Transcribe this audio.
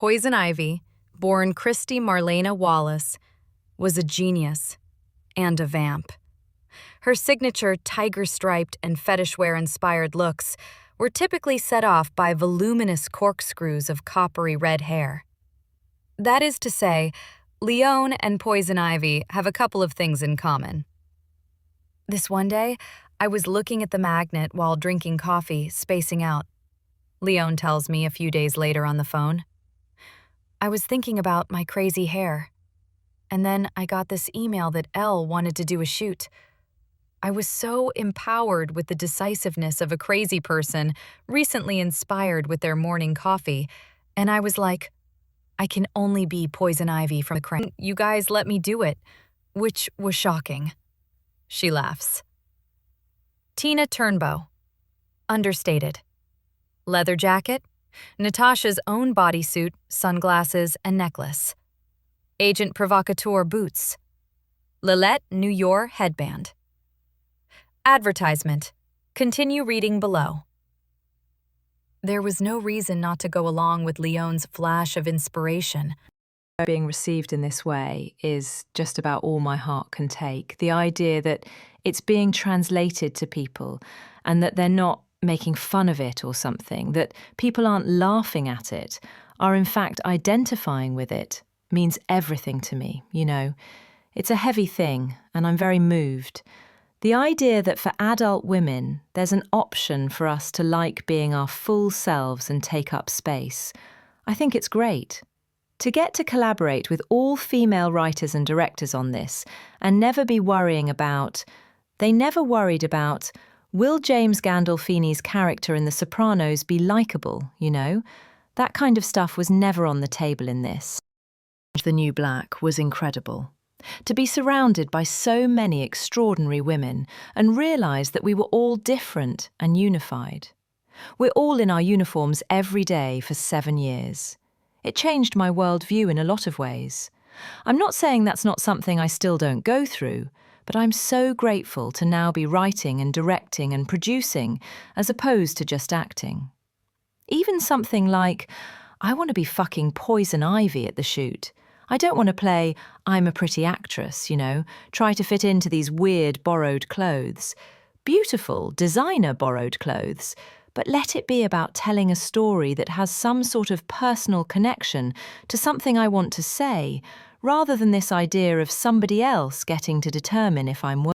Poison Ivy, born Christy Marlena Wallace, was a genius and a vamp. Her signature tiger-striped and fetish wear-inspired looks were typically set off by voluminous corkscrews of coppery red hair. That is to say, Lyonne and Poison Ivy have a couple of things in common. This one day, I was looking at the magnet while drinking coffee, spacing out. Lyonne tells me a few days later on the phone. I was thinking about my crazy hair. And then I got this email that Elle wanted to do a shoot. I was so empowered with the decisiveness of a crazy person, recently inspired with their morning coffee, and I was like, I can only be Poison Ivy from the crane. You guys let me do it, which was shocking. She laughs. Tina Turnbow. Understated. Leather jacket, Natasha's own bodysuit, sunglasses, and necklace. Agent Provocateur boots. Lilette New York headband. Advertisement. Continue reading below. There was no reason not to go along with Lyonne's flash of inspiration. Being received in this way is just about all my heart can take. The idea that it's being translated to people and that they're not making fun of it or something, that people aren't laughing at it, are in fact identifying with it, means everything to me, you know. It's a heavy thing, and I'm very moved. The idea that for adult women, there's an option for us to like being our full selves and take up space, I think it's great. To get to collaborate with all female writers and directors on this, and never be worrying about, they never worried about, will James Gandolfini's character in The Sopranos be likeable, you know? That kind of stuff was never on the table in this. The New Black was incredible. To be surrounded by so many extraordinary women and realise that we were all different and unified. We're all in our uniforms every day for 7 years. It changed my worldview in a lot of ways. I'm not saying that's not something I still don't go through, but I'm so grateful to now be writing and directing and producing as opposed to just acting. Even something like, I want to be fucking Poison Ivy at the shoot. I don't want to play, I'm a pretty actress, you know, try to fit into these weird borrowed clothes. Beautiful, designer borrowed clothes, but let it be about telling a story that has some sort of personal connection to something I want to say, rather than this idea of somebody else getting to determine if I'm